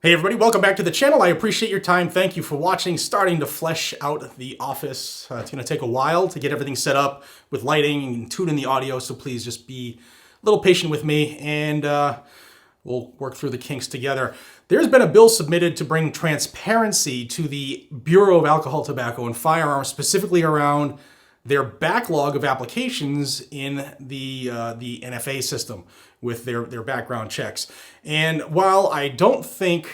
Hey everybody, welcome back to the channel. I appreciate your time. Thank you for watching. Starting to flesh out the office. It's going to take a while to get everything set up with lighting and tune in the audio, so please just be a little patient with me and we'll work through the kinks together. There's been a bill submitted to bring transparency to the Bureau of Alcohol, Tobacco, and Firearms, specifically around their backlog of applications in the NFA system with their background checks. And while I don't think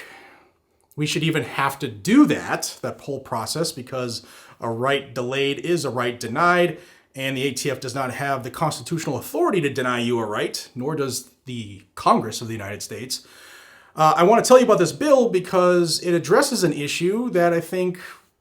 we should even have to do that whole process, because a right delayed is a right denied, and the ATF does not have the constitutional authority to deny you a right, nor does the Congress of the United States. I want to tell you about this bill because it addresses an issue that I think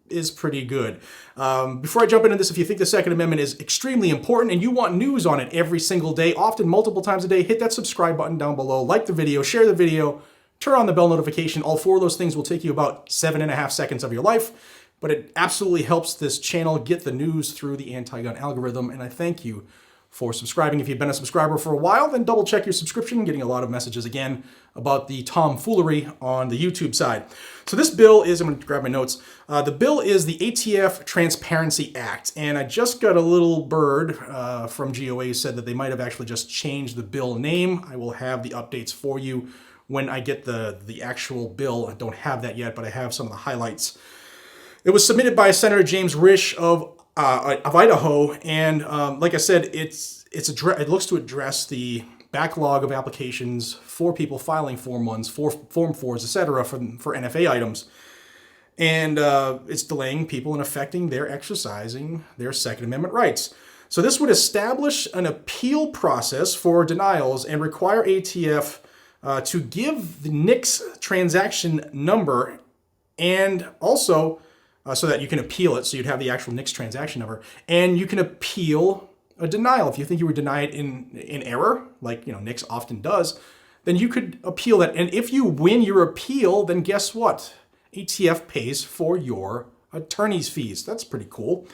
is pretty good. Before I jump into this, if you think the Second Amendment is extremely important and you want news on it every single day, often multiple times a day, hit that subscribe button down below, like the video, share the video, turn on the bell notification. All four of those things will take you about 7.5 seconds of your life, but it absolutely helps this channel get the news through the anti-gun algorithm, and I thank you for subscribing. If you've been a subscriber for a while, then double check your subscription. Getting a lot of messages again about the tomfoolery on the YouTube side. So this bill is, I'm going to grab my notes. The bill is the ATF Transparency Act, and I just got a little bird from GOA who said that they might have actually just changed the bill name. I will have the updates for you when I get the actual bill. I don't have that yet, but I have some of the highlights. It was submitted by Senator James Risch of Idaho, and like I said, it looks to address the backlog of applications for people filing Form 1s, Form 4s, etc. for NFA items, and it's delaying people and affecting their exercising their Second Amendment rights. So this would establish an appeal process for denials and require ATF to give the NICS transaction number, and also so that you can appeal it, so you'd have the actual NICS transaction number, and you can appeal a denial. If you think you were denied in error, like NICS often does, then you could appeal that. And if you win your appeal, then guess what? ATF pays for your attorney's fees. That's pretty cool.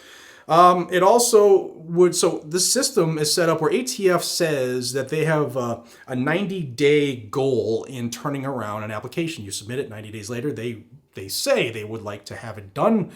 It also would, so the system is set up where ATF says that they have a 90-day goal in turning around an application. You submit it 90 days later, they say they would like to have it done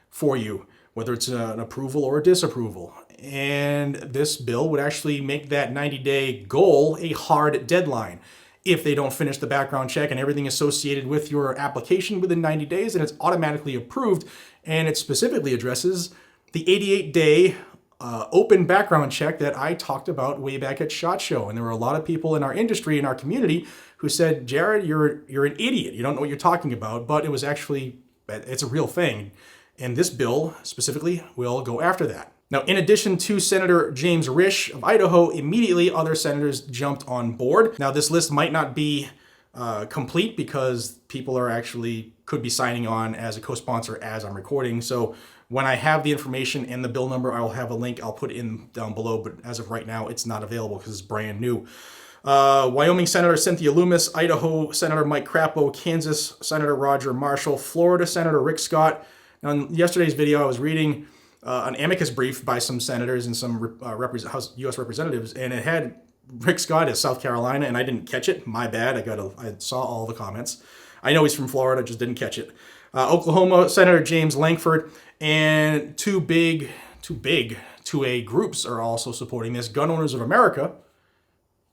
for you, whether it's an approval or a disapproval. And this bill would actually make that 90-day goal a hard deadline. If they don't finish the background check and everything associated with your application within 90 days, then it's automatically approved. And it specifically addresses the 88-day open background check that I talked about way back at SHOT Show. And there were a lot of people in our industry, in our community, who said, Jared, you're an idiot. You don't know what you're talking about. But it was actually, it's a real thing. And this bill specifically will go after that. Now, in addition to Senator James Risch of Idaho, immediately other senators jumped on board. Now, this list might not be complete because people are actually could be signing on as a co-sponsor as I'm recording. So when I have the information and the bill number, I will have a link. I'll put it in down below. But as of right now, it's not available because it's brand new. Wyoming Senator Cynthia Loomis, Idaho Senator Mike Crapo, Kansas Senator Roger Marshall, Florida Senator Rick Scott. Now, in yesterday's video, I was reading an amicus brief by some senators and some U.S. representatives, and it had Rick Scott as South Carolina, and I didn't catch it. My bad. I saw all the comments. I know he's from Florida, just didn't catch it. Oklahoma Senator James Lankford, and two big 2A groups are also supporting this: Gun Owners of America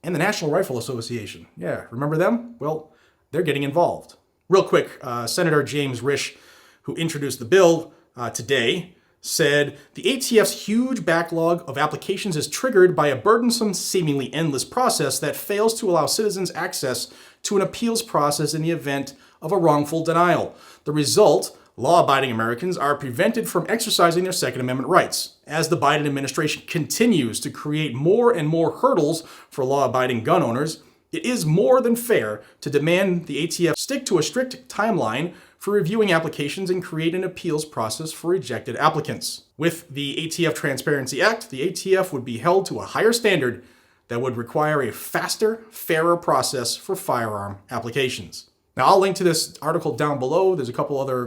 and the National Rifle Association. Yeah, remember them? Well, they're getting involved. Real quick, Senator James Risch, who introduced the bill today, said the ATF's huge backlog of applications is triggered by a burdensome, seemingly endless process that fails to allow citizens access to an appeals process in the event of a wrongful denial. The result, law-abiding Americans are prevented from exercising their Second Amendment rights. As the Biden administration continues to create more and more hurdles for law-abiding gun owners, it is more than fair to demand the ATF stick to a strict timeline for reviewing applications and create an appeals process for rejected applicants. With the ATF Transparency Act, the ATF would be held to a higher standard that would require a faster, fairer process for firearm applications. Now, I'll link to this article down below. There's a couple other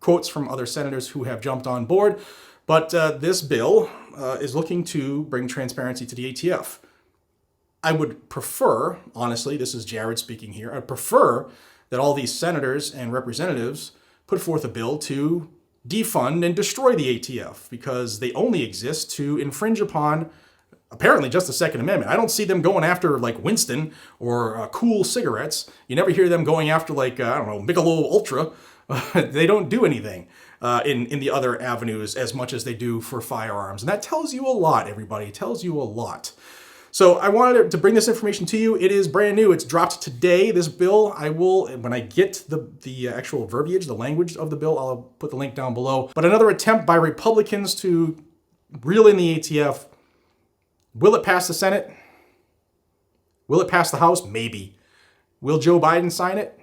quotes from other senators who have jumped on board, but this bill is looking to bring transparency to the ATF. I would prefer, honestly, this is Jared speaking here, I'd prefer that all these senators and representatives put forth a bill to defund and destroy the ATF because they only exist to infringe upon apparently just the Second Amendment. I don't see them going after like Winston or Cool cigarettes. You never hear them going after like, I don't know, Michelob Ultra. They don't do anything in the other avenues as much as they do for firearms. And that tells you a lot, everybody. It tells you a lot. So I wanted to bring this information to you. It is brand new. It's dropped today. This bill, I will, when I get the actual verbiage, the language of the bill, I'll put the link down below. But another attempt by Republicans to reel in the ATF. Will it pass the Senate? Will it pass the House? Maybe. Will Joe Biden sign it?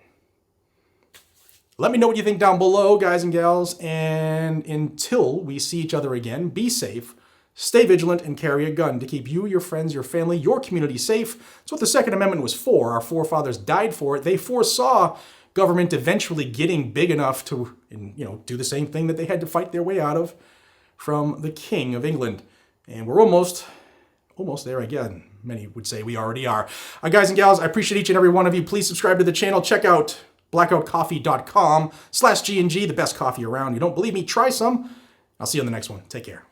Let me know what you think down below, guys and gals. And until we see each other again, be safe, stay vigilant, and carry a gun to keep you, your friends, your family, your community safe. That's what the Second Amendment was for. Our forefathers died for it. They foresaw government eventually getting big enough to, do the same thing that they had to fight their way out of from the King of England. And we're almost there again. Many would say we already are. Guys and gals, I appreciate each and every one of you. Please subscribe to the channel. Check out blackoutcoffee.com/GNG, the best coffee around. You don't believe me? Try some. I'll see you on the next one. Take care.